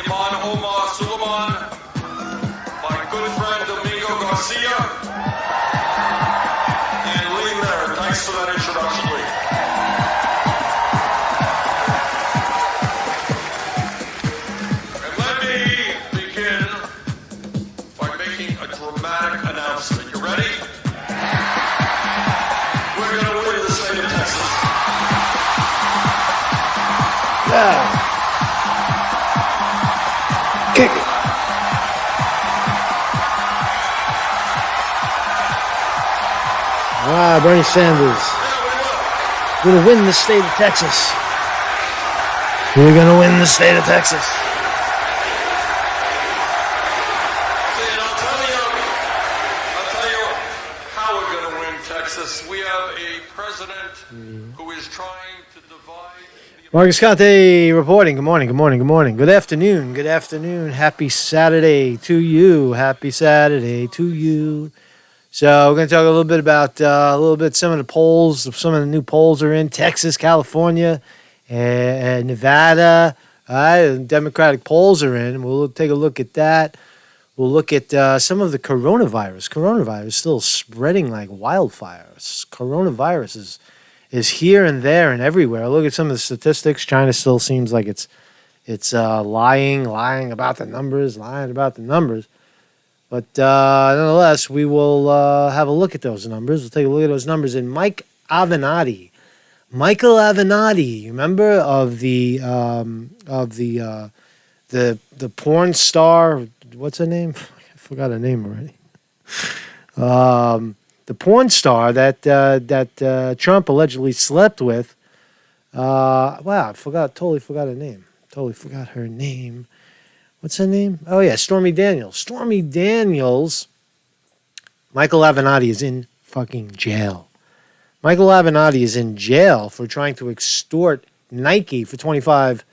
Sullivan, my good friend Domingo Garcia, and Lee Merritt. Thanks for that introduction, Lee. And let me begin by making a dramatic announcement. You ready? We're going to win the state of Texas. Yeah. Kick it. Bernie Sanders. We're going to win the state of Texas. We're going to win the state of Texas. I'll tell you how we're going to win Texas. We have a president who is trying to divide. Marcus Conte reporting. Good morning, good morning, good morning. Good afternoon, good afternoon. Happy Saturday to you. Happy Saturday to you. So we're going to talk a little bit about some of the polls. Some of the new polls are in Texas, California, and Nevada. Democratic polls are in. We'll take a look at that. We'll look at some of the coronavirus. Coronavirus is still spreading like wildfire. Coronavirus is here and there and everywhere. Look at some of the statistics. China still seems like it's lying about the numbers. But nonetheless, we will have a look at those numbers. We'll take a look at those numbers. And Micheal Avenatti, you remember of the porn star? What's her name? I forgot her name already. The porn star that Trump allegedly slept with. Totally forgot her name. What's her name? Oh, yeah, Stormy Daniels. Stormy Daniels. Micheal Avenatti is in fucking jail. Micheal Avenatti is in jail for trying to extort Nike for $25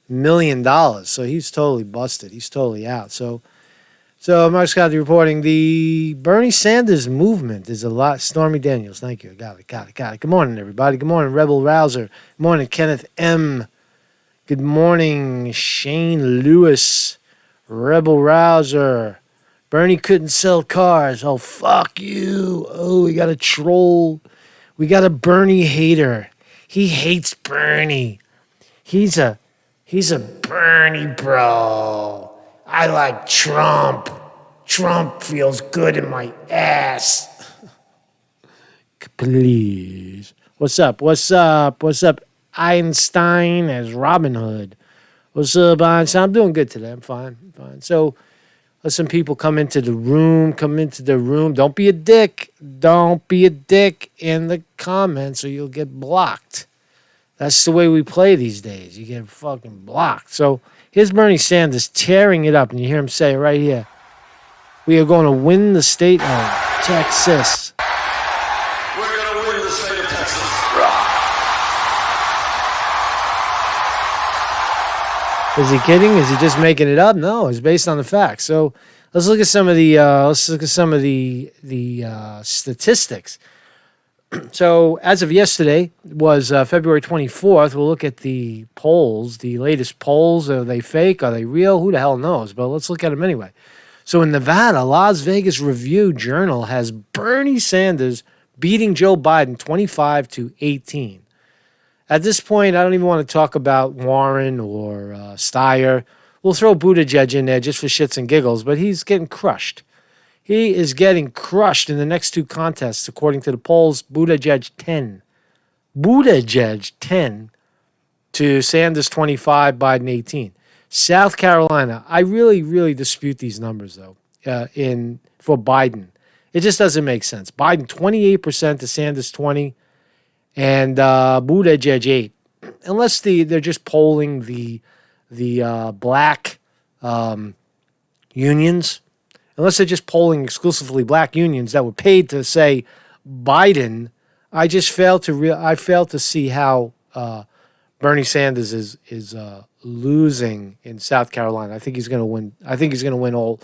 million. So he's totally busted. He's totally out. So Mark Scott reporting the Bernie Sanders movement is a lot. Stormy Daniels, thank you. Got it. Good morning, everybody. Good morning, Rebel Rouser. Good morning, Kenneth M. Good morning, Shane Lewis, Rebel Rouser. Bernie couldn't sell cars. Oh, fuck you. Oh, we got a troll. We got a Bernie hater. He hates Bernie. He's a Bernie bro. I like Trump. Trump feels good in my ass. Please. What's up? Einstein as Robin Hood. What's up, Einstein? I'm doing good today. I'm fine. So let some people come into the room. Don't be a dick. Don't be a dick in the comments or you'll get blocked. That's the way we play these days. You get fucking blocked. So here's Bernie Sanders tearing it up. And you hear him say right here, we are going to win the state of Texas. We're going to win the state of Texas. Is he kidding? Is he just making it up? No, it's based on the facts. So let's look at some of the statistics. So as of yesterday was February 24th. We'll look at the polls, the latest polls. Are they fake? Are they real? Who the hell knows? But let's look at them anyway. So in Nevada, Las Vegas Review-Journal has Bernie Sanders beating Joe Biden 25-18. At this point, I don't even want to talk about Warren or Steyer. We'll throw Buttigieg in there just for shits and giggles, but he's getting crushed. He is getting crushed in the next two contests, according to the polls. Buttigieg 10 to Sanders 25, Biden 18. South Carolina, I really dispute these numbers, though, for Biden. It just doesn't make sense. Biden 28% to Sanders 20%. And Buttigieg 8, unless they're just polling the black unions, unless they're just polling exclusively black unions that were paid to say Biden. I just fail to see how Bernie Sanders is losing in South Carolina. I think he's going to win. I think he's going to win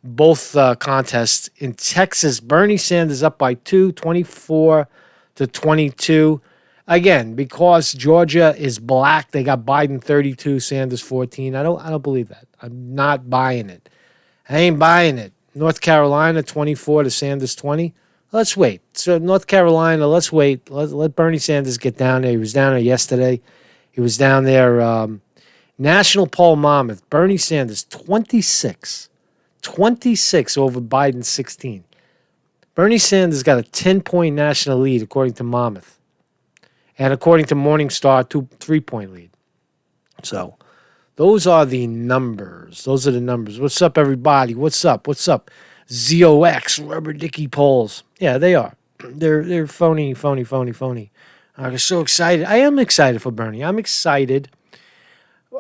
both contests. In Texas, Bernie Sanders up by 24-22. again, because Georgia is black, they got Biden 32, Sanders 14. I don't believe that. I'm not buying it. I ain't buying it. North Carolina 24 to Sanders 20. Let's wait. So North Carolina, let's wait. Let Bernie Sanders get down there. He was down there yesterday. He was down there. National poll Monmouth. Bernie Sanders 26. 26 over Biden 16. Bernie Sanders got a 10-point national lead according to Monmouth. And according to Morningstar, 3-point lead. So those are the numbers. Those are the numbers. What's up, everybody? What's up? What's up? ZOX, Rubber Dicky polls. Yeah, they are. They're phony. I'm so excited. I am excited for Bernie. I'm excited.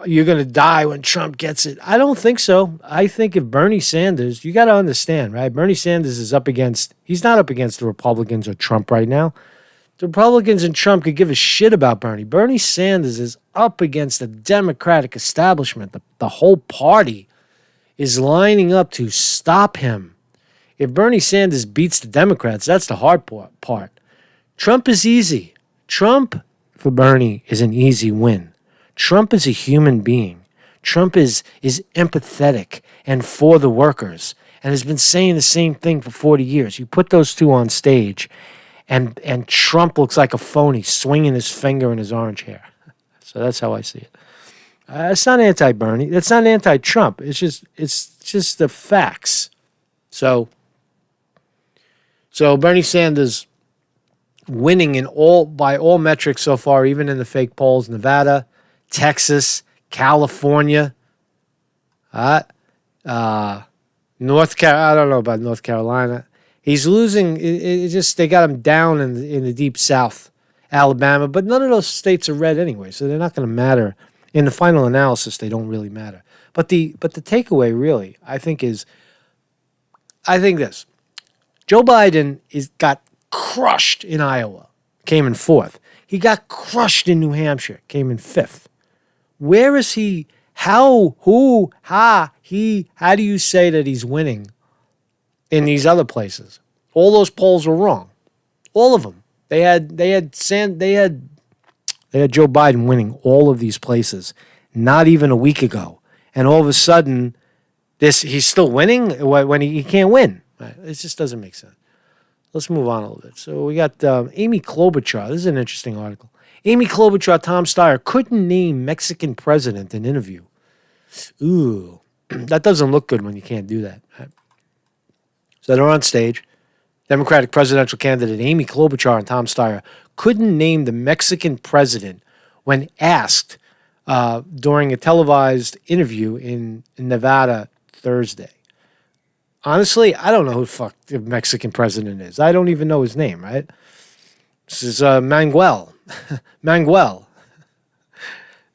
You're going to die when Trump gets it. I don't think so. I think if Bernie Sanders, you got to understand, right? Bernie Sanders is he's not up against the Republicans or Trump right now. The Republicans and Trump could give a shit about Bernie. Bernie Sanders is up against the Democratic establishment. The whole party is lining up to stop him. If Bernie Sanders beats the Democrats, that's the hard part. Trump is easy. Trump, for Bernie, is an easy win. Trump is a human being. Trump is empathetic and for the workers and has been saying the same thing for 40 years. You put those two on stage, and Trump looks like a phony swinging his finger in his orange hair. So that's how I see it. It's not anti-Bernie. It's not anti-Trump. It's just the facts. So Bernie Sanders winning by all metrics so far, even in the fake polls. Nevada, Texas, California, North Carolina. I don't know about North Carolina. He's losing. They got him down in the deep South, Alabama, but none of those states are red anyway, so they're not going to matter in the final analysis. They don't really matter. But the takeaway really, I think this: Joe Biden got crushed in Iowa, came in 4th. He got crushed in New Hampshire, came in 5th. Where is he? How do you say that he's winning in these other places? All those polls were wrong. All of them. They had Joe Biden winning all of these places not even a week ago. And all of a sudden, he's still winning when he can't win. It just doesn't make sense. Let's move on a little bit. So we got Amy Klobuchar. This is an interesting article. Amy Klobuchar, Tom Steyer couldn't name Mexican president in interview. Ooh, that doesn't look good when you can't do that. Right? So they're on stage. Democratic presidential candidate Amy Klobuchar and Tom Steyer couldn't name the Mexican president when asked during a televised interview in Nevada Thursday. Honestly, I don't know who the fuck the Mexican president is. I don't even know his name, right? This is Manuel. Manuel.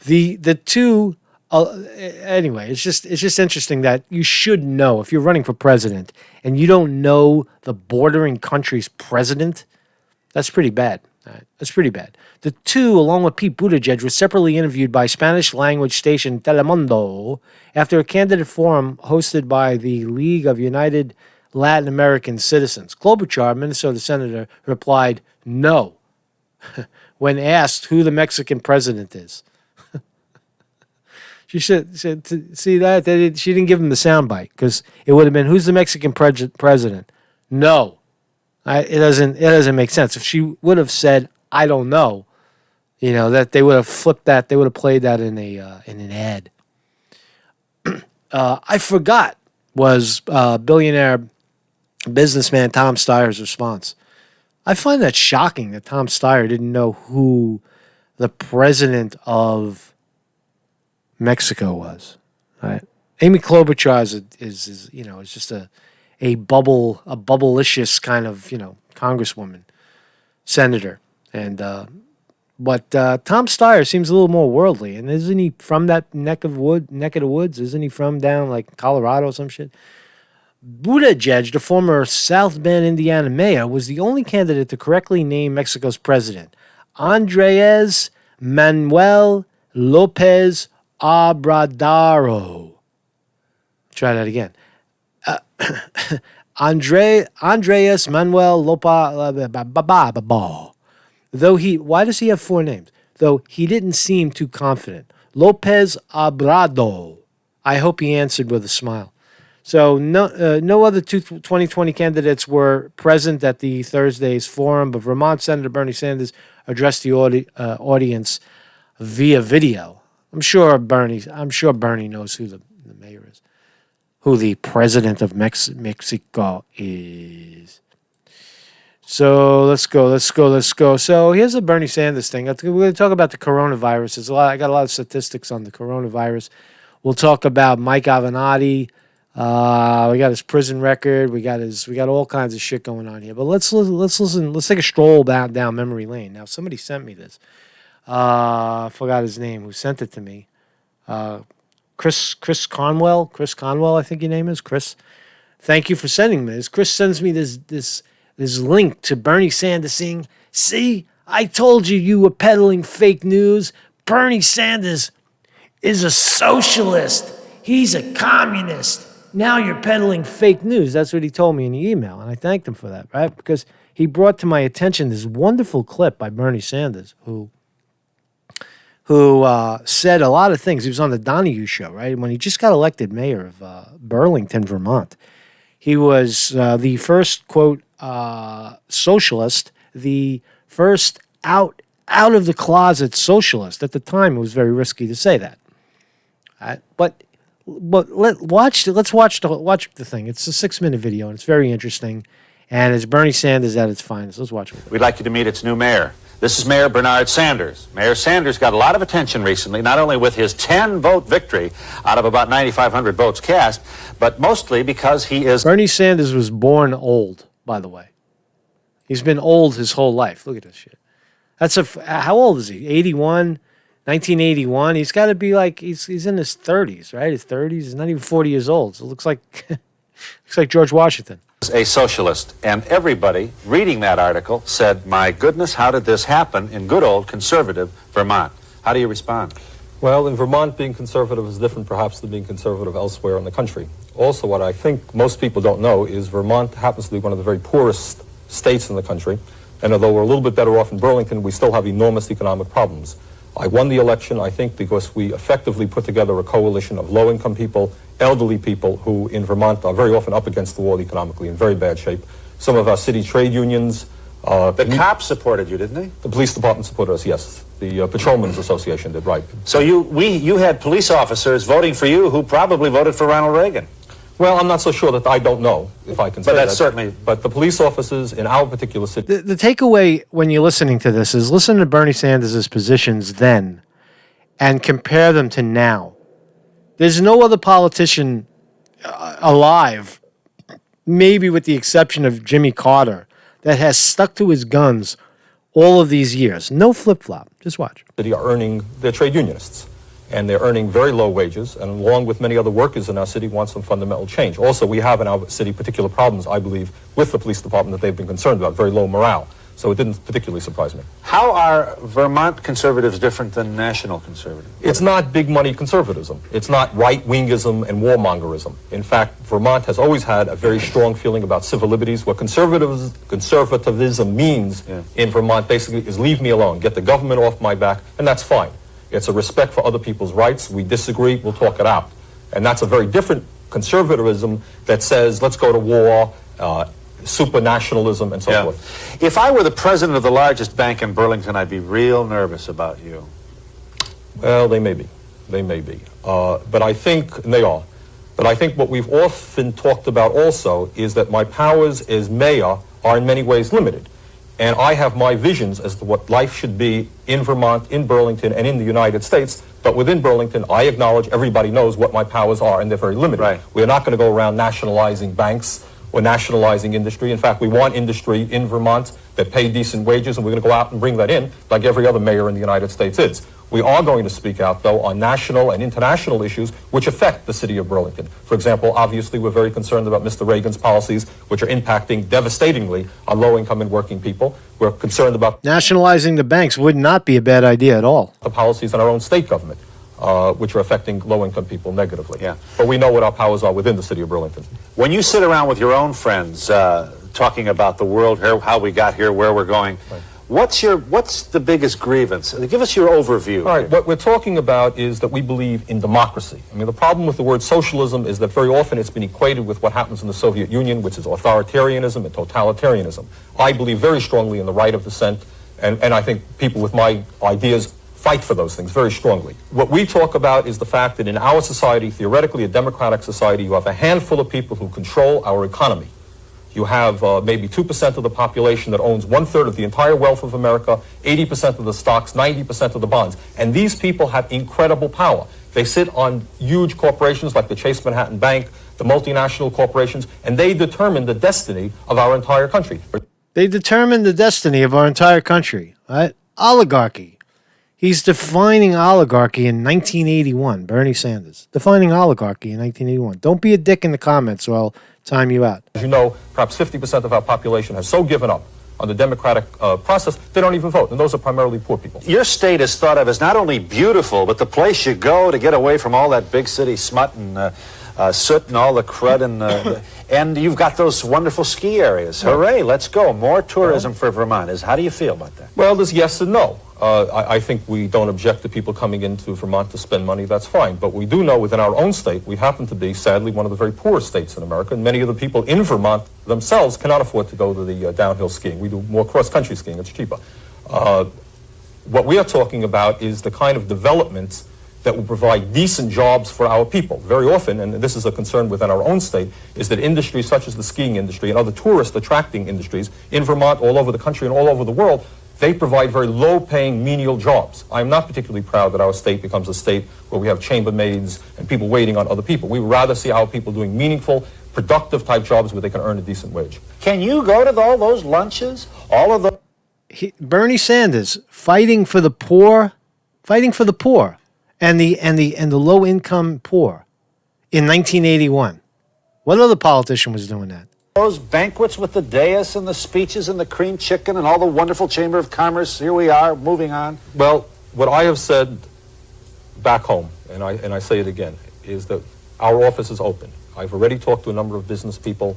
The two. Anyway, it's just interesting that you should know if you're running for president and you don't know the bordering country's president. That's pretty bad. Right? That's pretty bad. The two, along with Pete Buttigieg, were separately interviewed by Spanish-language station Telemundo after a candidate forum hosted by the League of United Latin American Citizens. Klobuchar, Minnesota senator, replied, no, when asked who the Mexican president is. She said, see that? She didn't give him the soundbite because it would have been, who's the Mexican president? No. It doesn't make sense. If she would have said, I don't know, that they would have flipped that. They would have played that in an ad. I forgot was billionaire businessman Tom Steyer's response. I find that shocking that Tom Steyer didn't know who the president of Mexico was. Right? Amy Klobuchar is just a bubblicious kind of congresswoman, senator, and but Tom Steyer seems a little more worldly. And isn't he from that neck of the woods? Isn't he from down like Colorado or some shit? Buttigieg, the former South Bend, Indiana mayor, was the only candidate to correctly name Mexico's president, Andrés Manuel López Obrador. Try that again. Andrés Manuel López Obrador. Why does he have 4 names? Though he didn't seem too confident. Lopez Obrador. I hope he answered with a smile. So no other 2020 candidates were present at the Thursday's forum, but Vermont Senator Bernie Sanders addressed the audience via video. I'm sure Bernie knows who the mayor is, who the president of Mexico is. So let's go. So here's the Bernie Sanders thing. We're going to talk about the coronavirus. I got a lot of statistics on the coronavirus. We'll talk about Mike Avenatti. We got his prison record. We got all kinds of shit going on here. But let's listen. Let's take a stroll down memory lane. Now, somebody sent me this. I forgot his name. Who sent it to me? Chris Conwell. Chris Conwell, I think your name is Chris. Thank you for sending me this. Chris sends me this link to Bernie Sanders saying, "See, I told you were peddling fake news. Bernie Sanders is a socialist. He's a communist. Now you're peddling fake news." That's what he told me in the email, and I thanked him for that, right? Because he brought to my attention this wonderful clip by Bernie Sanders, who said a lot of things. He was on the Donahue show, right? When he just got elected mayor of Burlington, Vermont. He was the first, quote, socialist, the first out of the closet socialist. At the time, it was very risky to say that. But let's watch the thing. It's a 6-minute video, and it's very interesting. And it's Bernie Sanders at its finest. Let's watch it. We'd like you to meet its new mayor. This is Mayor Bernard Sanders. Mayor Sanders got a lot of attention recently, not only with his 10-vote victory out of about 9,500 votes cast, but mostly because he is... Bernie Sanders was born old, by the way. He's been old his whole life. Look at this shit. How old is he? 81? 1981? He's got to be like, he's in his 30s, right? His 30s. He's not even 40 years old. So it looks like George Washington. A socialist, and everybody reading that article said, "My goodness, how did this happen in good old conservative Vermont?" How do you respond? Well, in Vermont, being conservative is different perhaps than being conservative elsewhere in the country. Also, what I think most people don't know is Vermont happens to be one of the very poorest states in the country, and although we're a little bit better off in Burlington, we still have enormous economic problems. I won the election, I think, because we effectively put together a coalition of low-income people, elderly people who in Vermont are very often up against the wall economically, in very bad shape. Some of our city trade unions... the cops supported you, didn't they? The police department supported us, yes. The Patrolmen's Association did, right. So you had police officers voting for you who probably voted for Ronald Reagan. Well, I'm not so sure that I don't know if I can say that. But that's certainly... But the police officers in our particular city... The takeaway when you're listening to this is listen to Bernie Sanders' positions then and compare them to now. There's no other politician alive, maybe with the exception of Jimmy Carter, that has stuck to his guns all of these years. No flip-flop. Just watch. They're trade unionists. And they're earning very low wages, and along with many other workers in our city, want some fundamental change. Also, we have in our city particular problems, I believe, with the police department that they've been concerned about, very low morale. So it didn't particularly surprise me. How are Vermont conservatives different than national conservatives? It's not big money conservatism. It's not right-wingism and warmongerism. In fact, Vermont has always had a very strong feeling about civil liberties. What conservatism means in Vermont basically is leave me alone, get the government off my back, and that's fine. It's a respect for other people's rights. We disagree, we'll talk it out. And that's a very different conservatism that says, let's go to war, supranationalism, and so forth. If I were the president of the largest bank in Burlington, I'd be real nervous about you. Well, they may be. They may be. But I think, and they are. But I think what we've often talked about also is that my powers as mayor are in many ways limited. And I have my visions as to what life should be in Vermont, in Burlington, and in the United States. But within Burlington, I acknowledge everybody knows what my powers are, and they're very limited. Right. We're not going to go around nationalizing banks or nationalizing industry. In fact, we want industry in Vermont that pay decent wages, and we're going to go out and bring that in like every other mayor in the United States is. We are going to speak out, though, on national and international issues which affect the city of Burlington. For example, obviously, we're very concerned about Mr. Reagan's policies, which are impacting devastatingly on low-income and working people. We're concerned about... Nationalizing the banks would not be a bad idea at all. ...the policies in our own state government, which are affecting low-income people negatively. Yeah. But we know what our powers are within the city of Burlington. When you sit around with your own friends talking about the world, how we got here, where we're going, What's the biggest grievance? Give us your overview. All right, what we're talking about is that we believe in democracy. I mean, the problem with the word socialism is that very often it's been equated with what happens in the Soviet Union, which is authoritarianism and totalitarianism. I believe very strongly in the right of dissent, and I think people with my ideas fight for those things very strongly. What we talk about is the fact that in our society, theoretically a democratic society, you have a handful of people who control our economy. You have maybe 2% of the population that owns 1/3 of the entire wealth of America, 80% of the stocks, 90% of the bonds. And these people have incredible power. They sit on huge corporations like the Chase Manhattan Bank, the multinational corporations, and they determine the destiny of our entire country. They determine the destiny of our entire country. Right? Oligarchy. He's defining oligarchy in 1981, Bernie Sanders. Defining oligarchy in 1981. Don't be a dick in the comments or I'll time you out. As you know, perhaps 50% of our population has so given up on the democratic process, they don't even vote, and those are primarily poor people. Your state is thought of as not only beautiful, but the place you go to get away from all that big city smut and soot and all the crud and you've got those wonderful ski areas. Hooray, let's go. More tourism for Vermont. How do you feel about that? Well, there's yes and no. I think we don't object to people coming into Vermont to spend money. That's fine. But we do know within our own state, we happen to be, sadly, one of the very poorest states in America. And many of the people in Vermont themselves cannot afford to go to the downhill skiing. We do more cross-country skiing. It's cheaper. What we are talking about is the kind of developments that will provide decent jobs for our people. Very often, and this is a concern within our own state, is that industries such as the skiing industry and other tourist-attracting industries in Vermont, all over the country, and all over the world, they provide very low-paying, menial jobs. I'm not particularly proud that our state becomes a state where we have chambermaids and people waiting on other people. We would rather see our people doing meaningful, productive-type jobs where they can earn a decent wage. Can you go to all those lunches? All of the... Bernie Sanders fighting for the poor and the low-income poor in 1981. What other politician was doing that? Those banquets with the dais and the speeches and the cream chicken and all the wonderful Chamber of Commerce. Here we are, moving on. Well, what I have said back home, and I say it again, is that our office is open. I've already talked to a number of business people.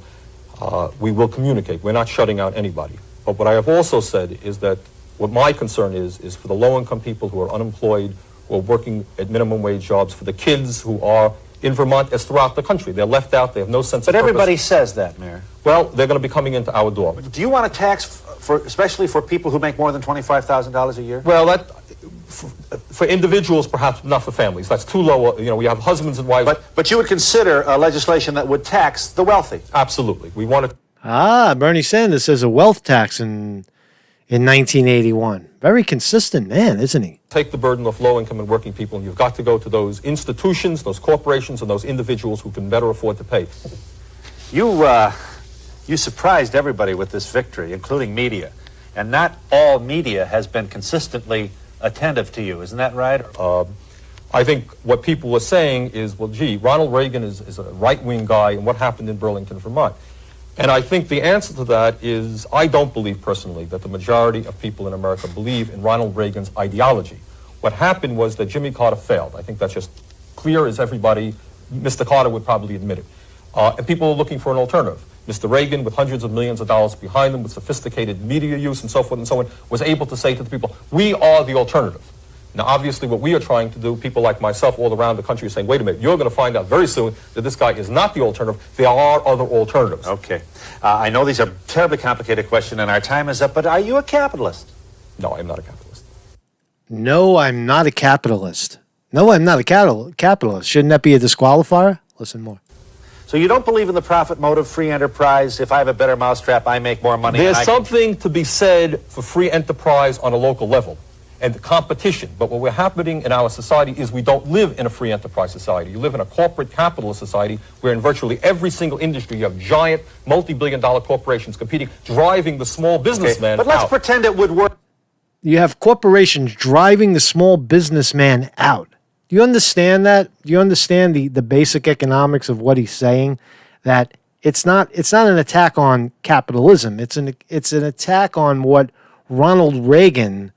We will communicate. We're not shutting out anybody. But what I have also said is that what my concern is for the low-income people who are unemployed, who are working at minimum wage jobs, for the kids who are in Vermont as throughout the country. They're left out. They have no sense of purpose. But everybody says that, Mayor. Well, they're going to be coming into our door. Do you want a tax, especially for people who make more than $25,000 a year? Well, that for individuals, perhaps not for families. That's too low. You know, we have husbands and wives. But you would consider legislation that would tax the wealthy? Absolutely. We want to... Bernie Sanders says a wealth tax in 1981. Very consistent man, isn't he? Take the burden of low-income and working people, and you've got to go to those institutions, those corporations, and those individuals who can better afford to pay. You surprised everybody with this victory, including media. And not all media has been consistently attentive to you. Isn't that right? I think what people were saying is, well, gee, Ronald Reagan is a right-wing guy, and what happened in Burlington, Vermont? And I think the answer to that is, I don't believe personally that the majority of people in America believe in Ronald Reagan's ideology. What happened was that Jimmy Carter failed. I think that's just clear as everybody, Mr. Carter would probably admit it. And people are looking for an alternative. Mr. Reagan, with hundreds of millions of dollars behind him, with sophisticated media use and so forth and so on, was able to say to the people, we are the alternative. Now, obviously, what we are trying to do, people like myself all around the country are saying, wait a minute, you're going to find out very soon that this guy is not the alternative. There are other alternatives. Okay. I know these are terribly complicated questions, and our time is up, but are you a capitalist? No, I'm not a capitalist. No, I'm not a capitalist. No, I'm not a capitalist. Shouldn't that be a disqualifier? Listen more. So you don't believe in the profit motive, free enterprise? If I have a better mousetrap, I make more money. There's something to be said for free enterprise on a local level and competition. But what we're happening in our society is we don't live in a free enterprise society. You live in a corporate capitalist society where in virtually every single industry you have giant multi-billion-dollar corporations competing, driving the small businessman But let's out. pretend it would work. You have corporations driving the small businessman out. Do you understand that? Do you understand the basic economics of what he's saying? That it's not an attack on capitalism. It's an attack on what Ronald Reagan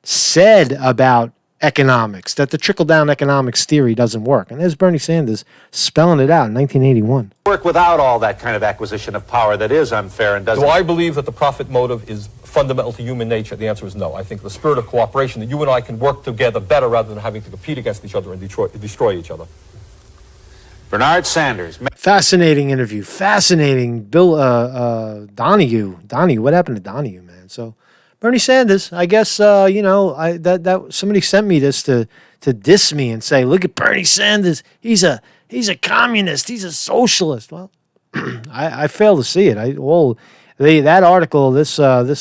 said about economics, that the trickle-down economics theory doesn't work. And there's Bernie Sanders spelling it out in 1981. Work without all that kind of acquisition of power that is unfair and doesn't... Do I believe that the profit motive is fundamental to human nature? The answer is no. I think the spirit of cooperation, that you and I can work together better rather than having to compete against each other and destroy each other. Bernard Sanders. Fascinating interview. Fascinating. Bill Donahue. Donahue. What happened to Donahue, man? So Bernie Sanders. I guess that somebody sent me this to diss me and say, look at Bernie Sanders. He's a communist. He's a socialist. Well, I fail to see it. That article, this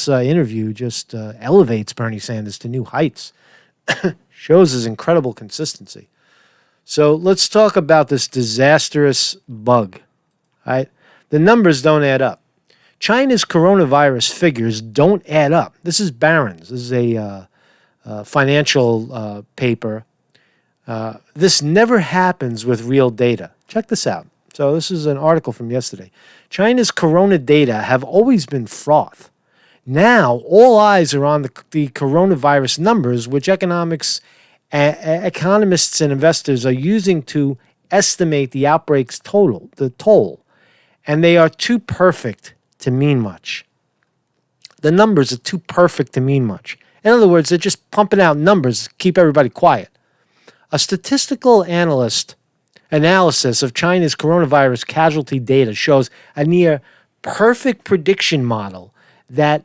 interview just elevates Bernie Sanders to new heights. Shows his incredible consistency. So let's talk about this disastrous bug. Right? The numbers don't add up. China's coronavirus figures don't add up. This is Barron's. This is a financial paper. This never happens with real data. Check this out. So this is an article from yesterday. China's corona data have always been froth. Now all eyes are on the coronavirus numbers, which economists and investors are using to estimate the outbreak's toll, and they are too perfect to mean much. The numbers are too perfect to mean much. In other words, they're just pumping out numbers to keep everybody quiet. A statistical analysis of China's coronavirus casualty data shows a near perfect prediction model that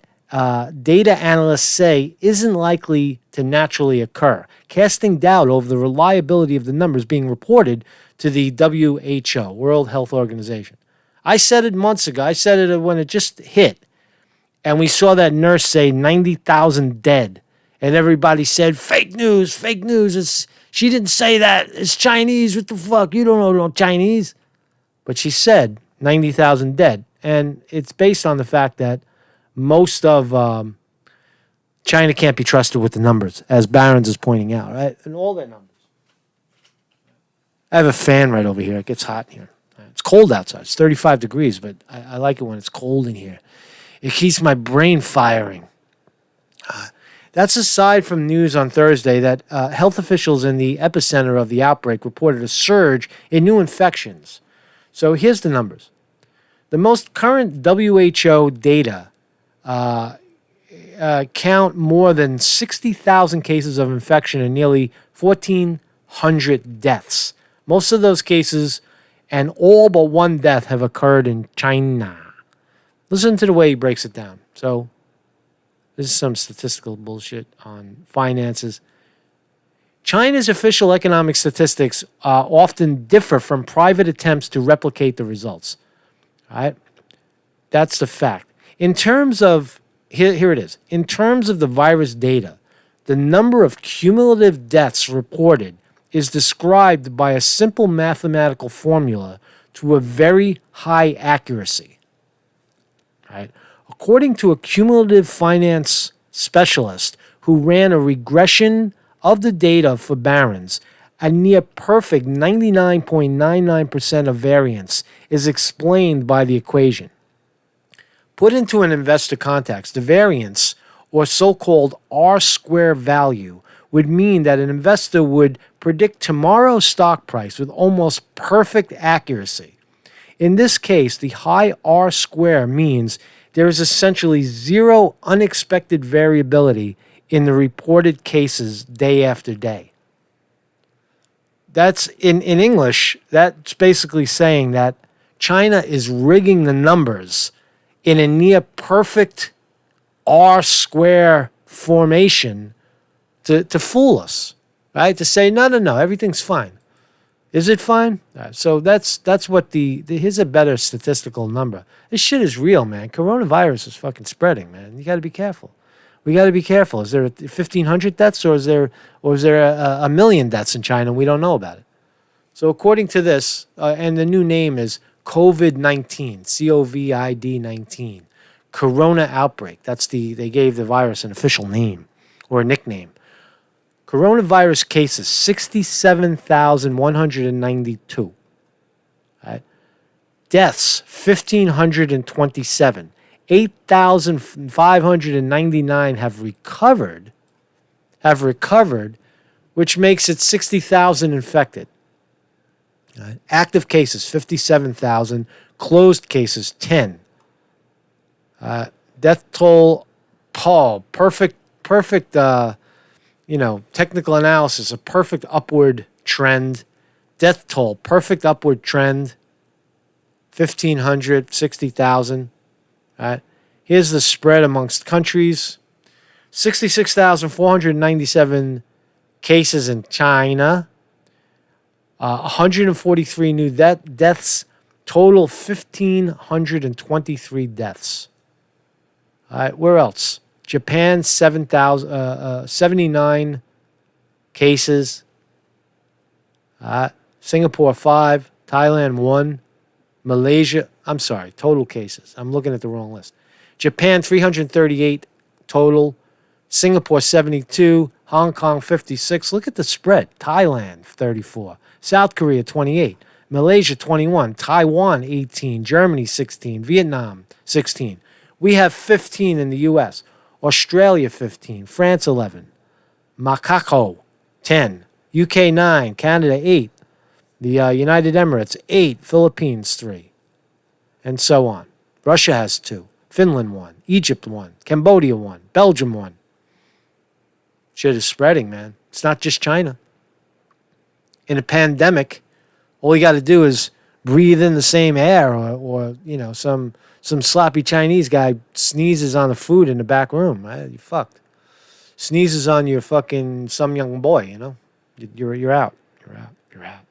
data analysts say isn't likely to naturally occur, casting doubt over the reliability of the numbers being reported to the WHO, World Health Organization. I said it months ago. I said it when it just hit, and we saw that nurse say 90,000 dead, and everybody said, fake news, fake news. She didn't say that. It's Chinese. What the fuck? You don't know no Chinese. But she said 90,000 dead, and it's based on the fact that most of China can't be trusted with the numbers, as Barron's is pointing out, right? And all their numbers. I have a fan right over here. It gets hot in here. It's cold outside. It's 35 degrees, but I like it when it's cold in here. It keeps my brain firing. That's aside from news on Thursday that health officials in the epicenter of the outbreak reported a surge in new infections. So here's the numbers. The most current WHO data count more than 60,000 cases of infection and nearly 1,400 deaths. Most of those cases and all but one death have occurred in China. Listen to the way he breaks it down. So this is some statistical bullshit on finances. China's official economic statistics often differ from private attempts to replicate the results. All right? That's the fact. In terms of, here it is. In terms of the virus data, the number of cumulative deaths reported is described by a simple mathematical formula to a very high accuracy. Right? According to a cumulative finance specialist who ran a regression of the data for Barron's, a near perfect 99.99% of variance is explained by the equation. Put into an investor context, the variance, or so-called R-square value, would mean that an investor would predict tomorrow's stock price with almost perfect accuracy. In this case, the high R-square means there is essentially zero unexpected variability in the reported cases day after day. That's in English, that's basically saying that China is rigging the numbers in a near perfect R-square formation to fool us, right? To say, no, everything's fine. Is it fine? So that's what here's a better statistical number. This shit is real, man. Coronavirus is fucking spreading, man. You got to be careful. We got to be careful. Is there 1,500 deaths or is there a million deaths in China and we don't know about it? So according to this, and the new name is COVID-19, COVID-19, Corona outbreak. They gave the virus an official name or a nickname. Coronavirus cases, 67,192. Right? Deaths, 1,527. 8,599 have recovered, which makes it 60,000 infected. Right? Active cases, 57,000. Closed cases, 10. Death toll Paul, perfect, technical analysis, a perfect upward trend. Death toll, perfect upward trend. 1,500, 60,000. Right. Here's the spread amongst countries. 66,497 cases in China. 143 new deaths. Total 1,523 deaths. All right, where else? Japan, 79 cases. Singapore, 5. Thailand, 1. Malaysia, total cases. I'm looking at the wrong list. Japan, 338 total. Singapore, 72. Hong Kong, 56. Look at the spread. Thailand, 34. South Korea, 28. Malaysia, 21. Taiwan, 18. Germany, 16. Vietnam, 16. We have 15 in the U.S. Australia, 15. France, 11. Macau, 10. UK, 9. Canada, 8. The United Emirates, 8. Philippines, 3. And so on. Russia has 2. Finland, 1. Egypt, 1. Cambodia, 1. Belgium, 1. Shit is spreading, man. It's not just China. In a pandemic, all you got to do is breathe in the same air or some sloppy Chinese guy sneezes on the food in the back room. Right? You fucked. Sneezes on your fucking some young boy, You're out. You're out.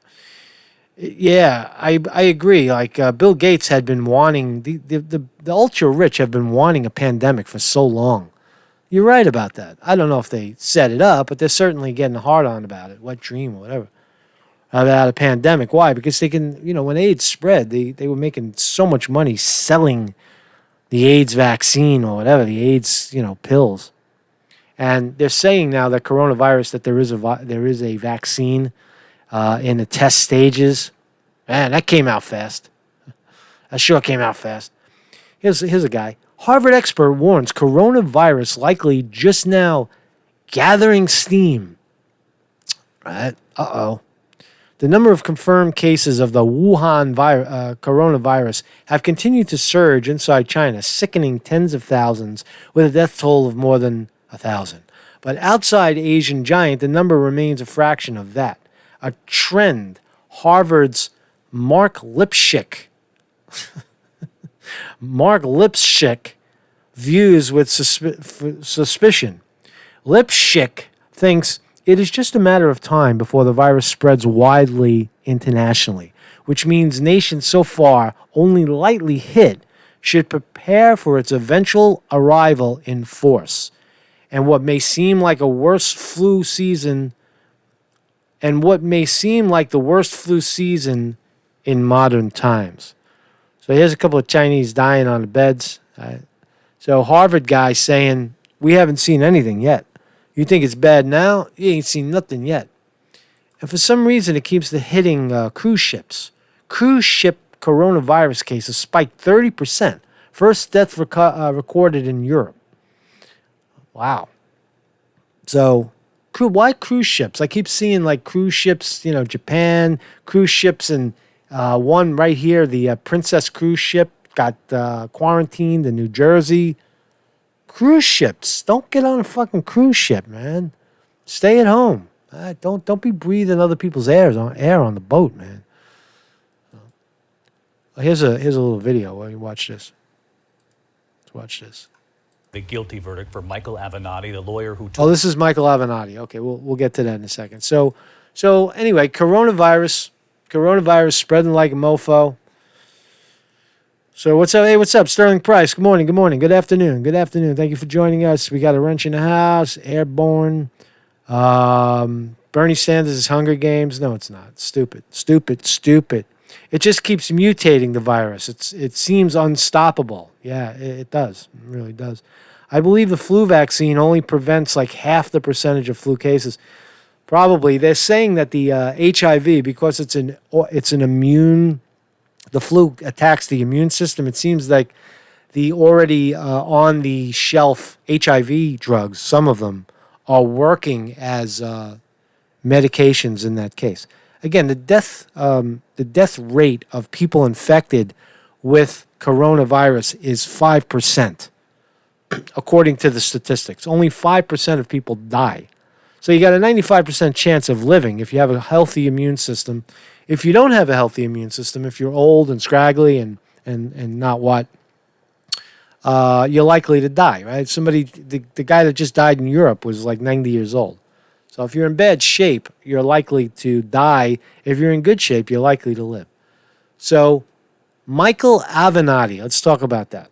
Yeah, I agree. Like Bill Gates had been wanting, the ultra rich have been wanting a pandemic for so long. You're right about that. I don't know if they set it up, but they're certainly getting hard on about it. Wet dream or whatever. About a pandemic. Why? Because they can, when AIDS spread, they were making so much money selling the AIDS vaccine or whatever, the AIDS, pills. And they're saying now that coronavirus, that there is a vaccine in the test stages. Man, that came out fast. That sure came out fast. Here's a guy. Harvard expert warns coronavirus likely just now gathering steam. Right? Uh-oh. The number of confirmed cases of the Wuhan coronavirus have continued to surge inside China, sickening tens of thousands with a death toll of more than 1,000. But outside Asian giant, the number remains a fraction of that. A trend Harvard's Mark Lipschick views with suspicion. Lipschick thinks it is just a matter of time before the virus spreads widely internationally, which means nations so far only lightly hit should prepare for its eventual arrival in force. And what may seem like the worst flu season in modern times. So here's a couple of Chinese dying on the beds. So Harvard guy saying, we haven't seen anything yet. You think it's bad now? You ain't seen nothing yet. And for some reason, it keeps hitting cruise ships. Cruise ship coronavirus cases spiked 30%. First death recorded in Europe. Wow. So, why cruise ships? I keep seeing cruise ships, Japan, cruise ships, and one right here, the Princess cruise ship got quarantined in New Jersey. Cruise ships. Don't get on a fucking cruise ship, man. Stay at home. Don't be breathing other people's air on the boat, man. Here's a little video while you watch this. Let's watch this. The guilty verdict for Micheal Avenatti, the lawyer who told... Oh, this is Micheal Avenatti. Okay, we'll get to that in a second. So anyway, coronavirus spreading like a mofo. So what's up? Hey, what's up? Sterling Price. Good morning. Good afternoon. Thank you for joining us. We got a wrench in the house. Airborne. Bernie Sanders' Hunger Games. No, it's not. Stupid. It just keeps mutating the virus. It seems unstoppable. Yeah, it does. It really does. I believe the flu vaccine only prevents half the percentage of flu cases. Probably. They're saying that the HIV, because it's an immune, the flu attacks the immune system. It seems like the already on the shelf HIV drugs, some of them, are working as medications in that case. Again, the death rate of people infected with coronavirus is 5%. according to the statistics. Only 5% of people die. So you got a 95% chance of living if you have a healthy immune system. If you don't have a healthy immune system, if you're old and scraggly and not what, you're likely to die, right? The guy that just died in Europe was like 90 years old. So if you're in bad shape, you're likely to die. If you're in good shape, you're likely to live. So Micheal Avenatti, let's talk about that.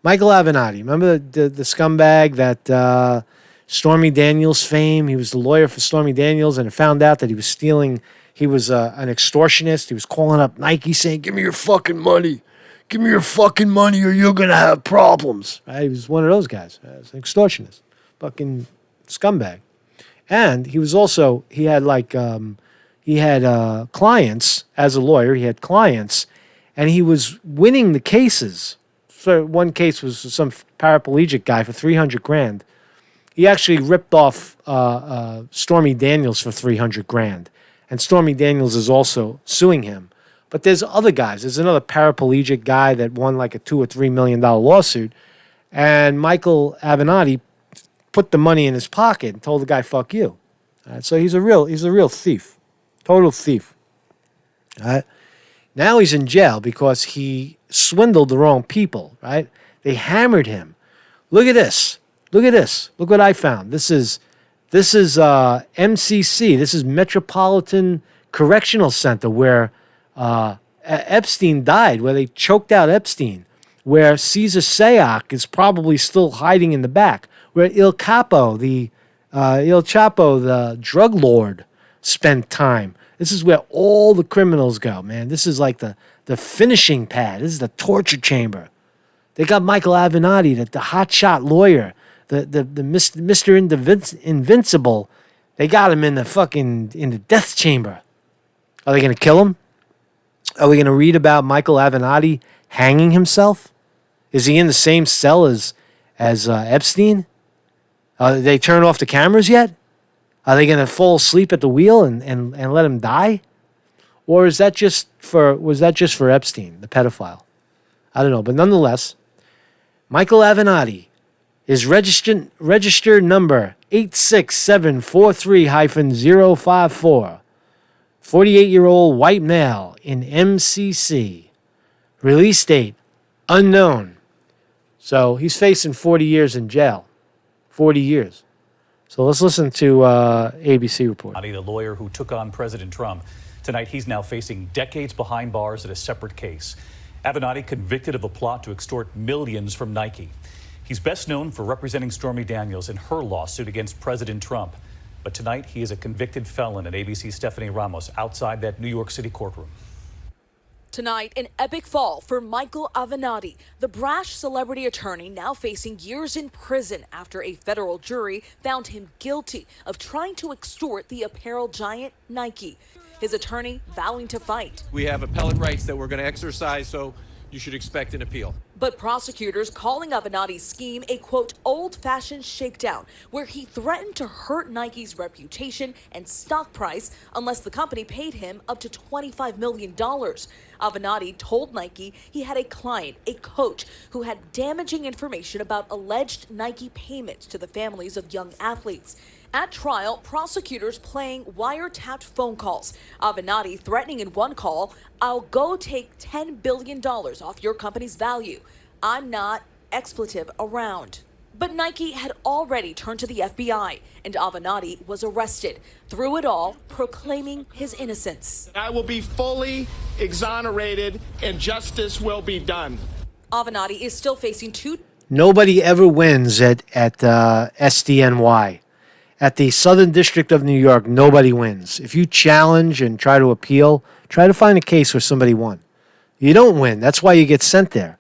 Micheal Avenatti, remember the scumbag that Stormy Daniels fame? He was the lawyer for Stormy Daniels, and it found out that he was stealing. He was an extortionist. He was calling up Nike saying, "Give me your fucking money. Give me your fucking money or you're going to have problems." Right? He was one of those guys. He was an extortionist. Fucking scumbag. And he was also, he had clients as a lawyer. He had clients, and he was winning the cases. So one case was some paraplegic guy for $300,000. He actually ripped off Stormy Daniels for $300,000, and Stormy Daniels is also suing him. But there's other guys. There's another paraplegic guy that won like a $2 or $3 million lawsuit, and Micheal Avenatti put the money in his pocket and told the guy, "Fuck you." So he's a real thief, total thief. Now he's in jail because he swindled the wrong people. Right? They hammered him. Look at this. Look what I found. This is MCC. This is Metropolitan Correctional Center, where Epstein died, where they choked out Epstein, where Cesar Sayoc is probably still hiding in the back, where Il Chapo, the drug lord, spent time. This is where all the criminals go, man. This is like the finishing pad. This is the torture chamber. They got Micheal Avenatti, the hotshot lawyer, the Mr. Invincible. They got him in the death chamber. Are they going to kill him? Are we going to read about Micheal Avenatti hanging himself? Is he in the same cell as Epstein? Did they turn off the cameras yet? Are they going to fall asleep at the wheel and let him die? Or was that just for Epstein, the pedophile? I don't know. But nonetheless, Micheal Avenatti is registered number 86743-054. 48-year-old white male in MCC. Release date unknown. So he's facing 40 years in jail. 40 years. So let's listen to ABC report. The lawyer who took on President Trump. Tonight, he's now facing decades behind bars at a separate case. Avenatti convicted of a plot to extort millions from Nike. He's best known for representing Stormy Daniels in her lawsuit against President Trump. But tonight, he is a convicted felon, and ABC's Stephanie Ramos outside that New York City courtroom. Tonight, an epic fall for Micheal Avenatti, the brash celebrity attorney now facing years in prison after a federal jury found him guilty of trying to extort the apparel giant Nike. His attorney vowing to fight. We have appellate rights that we're going to exercise, so you should expect an appeal. But prosecutors calling Avenatti's scheme a, quote, old-fashioned shakedown, where he threatened to hurt Nike's reputation and stock price unless the company paid him up to $25 million. Avenatti told Nike he had a client, a coach, who had damaging information about alleged Nike payments to the families of young athletes. At trial, prosecutors playing wiretapped phone calls. Avenatti threatening in one call, "I'll go take $10 billion off your company's value. I'm not expletive around." But Nike had already turned to the FBI, and Avenatti was arrested. Through it all, proclaiming his innocence. I will be fully exonerated and justice will be done. Avenatti is still facing two. Nobody ever wins at SDNY. At the Southern District of New York, nobody wins. If you challenge and try to appeal, try to find a case where somebody won. You don't win. That's why you get sent there.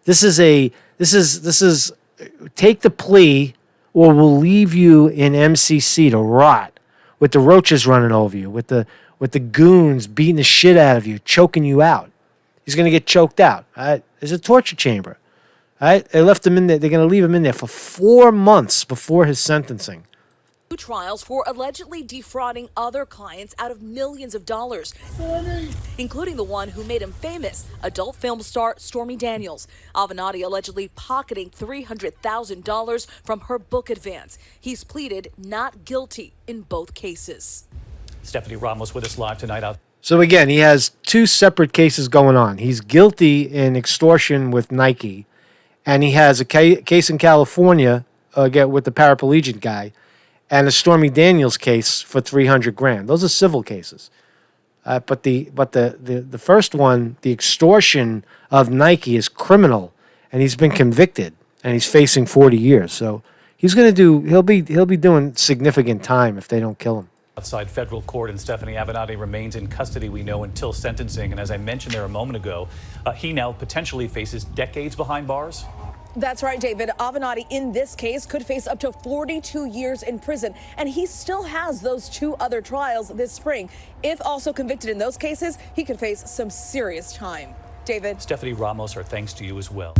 This is take the plea, or we'll leave you in MCC to rot with the roaches running over you, with the goons beating the shit out of you, choking you out. He's going to get choked out. All right? There's a torture chamber. All right? They left him in there. They're going to leave him in there for 4 months before his sentencing. Trials for allegedly defrauding other clients out of millions of dollars, including the one who made him famous, adult film star Stormy Daniels. Avenatti allegedly pocketing $300,000 from her book advance. He's pleaded not guilty in both cases. Stephanie Ramos with us live tonight. So again, he has two separate cases going on. He's guilty in extortion with Nike, and he has a case in California again with the paraplegic guy, and a Stormy Daniels case for $300,000. Those are civil cases. But the first one, the extortion of Nike, is criminal, and he's been convicted, and he's facing 40 years. So he'll be doing significant time if they don't kill him. Outside federal court, and Stephanie Avenatti remains in custody, we know, until sentencing. And as I mentioned there a moment ago, he now potentially faces decades behind bars. That's right, David. Avenatti, in this case, could face up to 42 years in prison, and he still has those two other trials this spring. If also convicted in those cases, he could face some serious time. David. Stephanie Ramos, our thanks to you as well.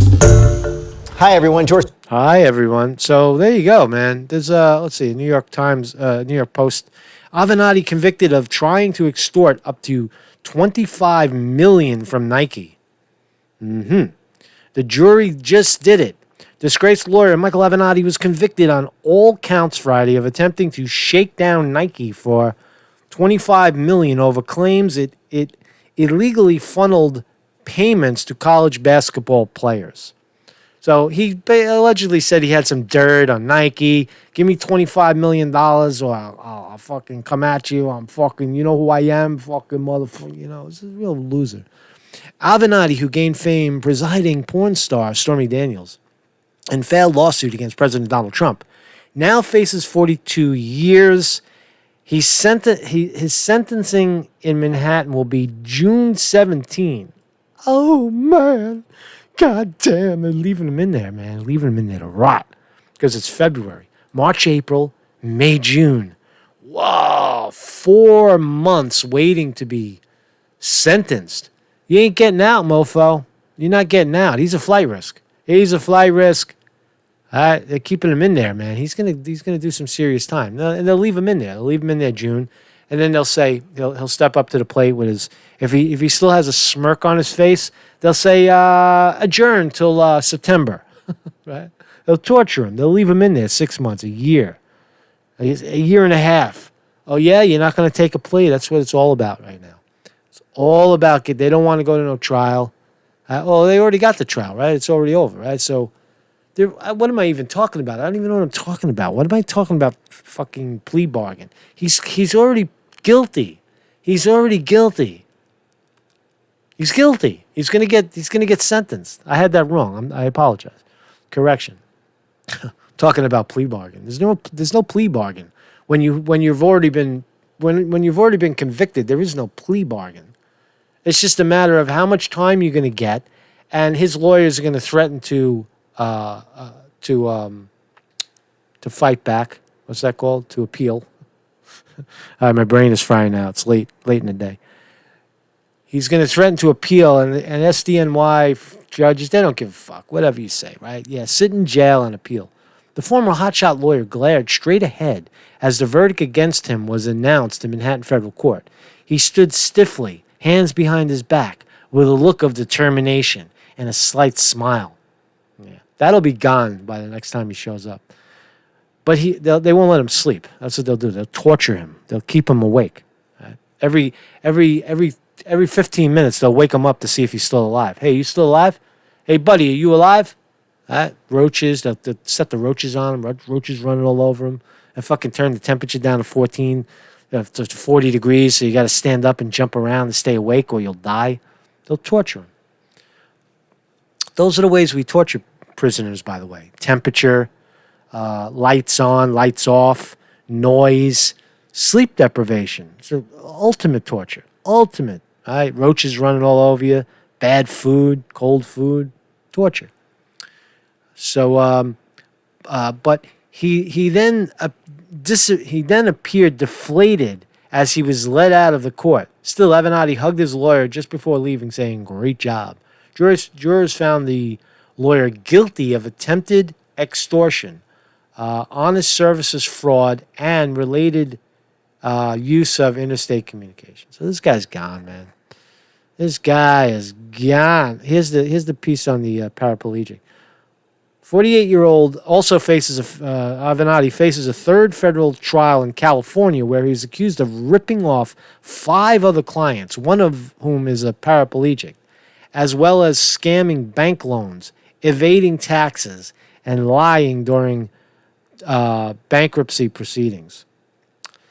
Hi, everyone. George. Hi, everyone. So there you go, man. There's let's see, New York Times, New York Post. Avenatti convicted of trying to extort up to $25 million from Nike. The jury just did it. Disgraced lawyer Micheal Avenatti was convicted on all counts Friday of attempting to shake down Nike for $25 million over claims it illegally funneled payments to college basketball players. So he allegedly said he had some dirt on Nike. Give me $25 million or I'll fucking come at you. I'm fucking, you know who I am? Fucking motherfucker. You know, this is a real loser. Avenatti, who gained fame presiding porn star Stormy Daniels and failed lawsuit against President Donald Trump, now faces 42 years. His sentencing in Manhattan will be June 17. Oh, man. God damn, they're leaving him in there, man. Leaving him in there to rot because it's February. March, April, May, June. Whoa, 4 months waiting to be sentenced. You ain't getting out, mofo. You're not getting out. He's a flight risk. He's a flight risk. They're keeping him in there, man. He's gonna do some serious time. And they'll leave him in there. They'll leave him in there June, and then they'll say he'll step up to the plate with his. If he still has a smirk on his face, they'll say adjourn till September. Right? They'll torture him. They'll leave him in there 6 months, a year, a year and a half. Oh yeah, you're not gonna take a plea. That's what it's all about right now. All about it. They don't want to go to no trial. Well, they already got the trial, right? It's already over, right? So, what am I even talking about? I don't even know what I'm talking about. What am I talking about? Fucking plea bargain. He's already guilty. He's already guilty. He's guilty. He's gonna get sentenced. I had that wrong. I apologize. Correction. Talking about plea bargain. There's no plea bargain when you've already been convicted. There is no plea bargain. It's just a matter of how much time you're going to get, and his lawyers are going to threaten to fight back. What's that called? To appeal. My brain is frying now. It's late in the day. He's going to threaten to appeal, and SDNY judges, they don't give a fuck. Whatever you say, right? Yeah, sit in jail and appeal. The former hotshot lawyer glared straight ahead as the verdict against him was announced in Manhattan federal court. He stood stiffly, hands behind his back, with a look of determination and a slight smile. Yeah, that'll be gone by the next time he shows up. But they won't let him sleep. That's what they'll do. They'll torture him. They'll keep him awake. Right? Every 15 minutes, they'll wake him up to see if he's still alive. Hey, you still alive? Hey, buddy, are you alive? Roaches. They'll set the roaches on him. Roaches running all over him. And fucking turn the temperature down to 40 degrees, so you got to stand up and jump around and stay awake or you'll die. They'll torture him. Those are the ways we torture prisoners, by the way. Temperature, lights on, lights off, noise, sleep deprivation. It's ultimate torture. Ultimate. All right? Roaches running all over you, bad food, cold food, torture. So, but he then appeared deflated as he was led out of the court. Still, Avenatti hugged his lawyer just before leaving, saying, "Great job." Jurors found the lawyer guilty of attempted extortion honest services fraud, and related use of interstate communication. So this guy's gone, man. This guy is gone. Here's the piece on the paraplegic. 48-year-old also faces Avenatti faces a third federal trial in California where he's accused of ripping off 5 other clients, one of whom is a paraplegic, as well as scamming bank loans, evading taxes, and lying during bankruptcy proceedings.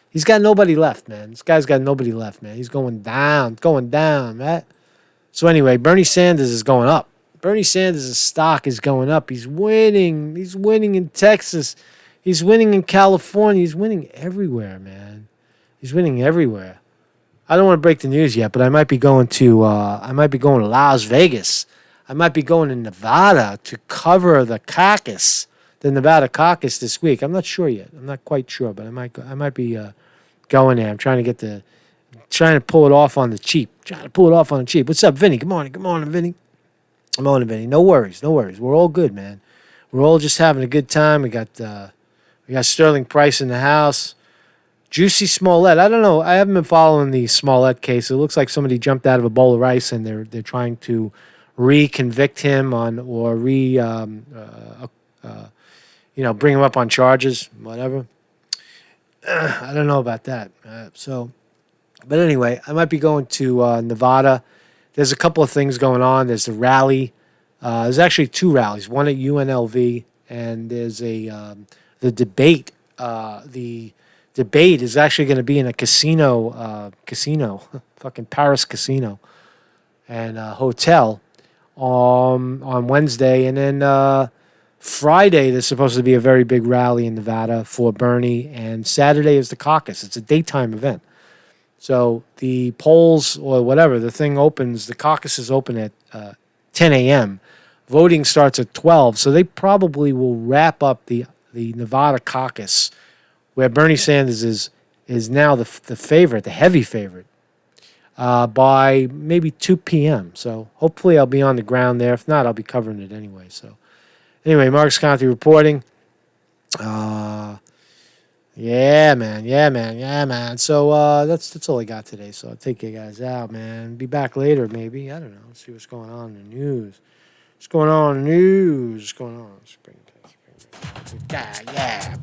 He's got nobody left, man. This guy's got nobody left, man. He's going down, right? So anyway, Bernie Sanders is going up. Bernie Sanders' stock is going up. He's winning. He's winning in Texas. He's winning in California. He's winning everywhere, man. He's winning everywhere. I don't want to break the news yet, but I might be going to Las Vegas. I might be going to Nevada to cover the Nevada caucus this week. I'm not sure yet. I'm not quite sure, but I might be going there. I'm trying to pull it off on the cheap. What's up, Vinny? Good morning, Vinny. No worries. We're all good, man. We're all just having a good time. We got Sterling Price in the house. Juicy Smollett. I don't know. I haven't been following the Smollett case. It looks like somebody jumped out of a bowl of rice, and they're trying to re-convict him on or bring him up on charges, whatever. I don't know about that. But anyway, I might be going to Nevada. There's a couple of things going on. There's the rally. There's actually 2 rallies. One at UNLV, and there's the debate. The debate is actually going to be in a casino, fucking Paris casino, and hotel on Wednesday, and then Friday there's supposed to be a very big rally in Nevada for Bernie, and Saturday is the caucus. It's a daytime event. So the polls or whatever, the thing opens, the caucus is open at 10 a.m. Voting starts at 12. So they probably will wrap up the Nevada caucus where Bernie Sanders is now the favorite, the heavy favorite, by maybe 2 p.m. So hopefully I'll be on the ground there. If not, I'll be covering it anyway. So anyway, Mark Conte reporting. Yeah, man. So that's all I got today. So I'll take you guys out, man. Be back later, maybe. I don't know. Let's see what's going on in the news. What's going on in the news? What's going on? Spring. Yeah.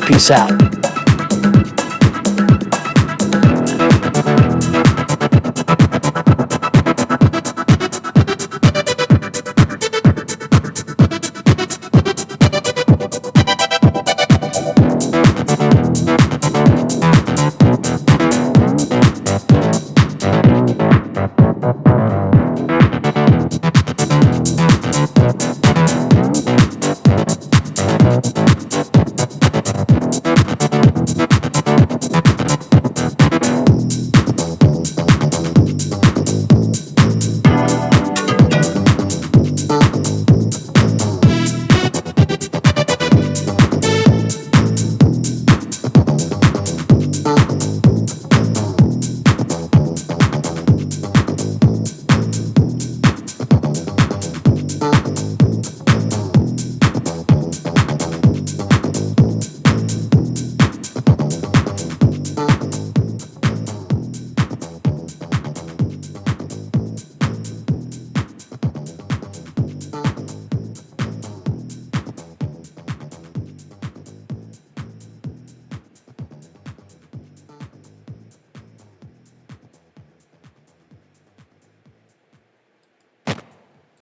Peace out.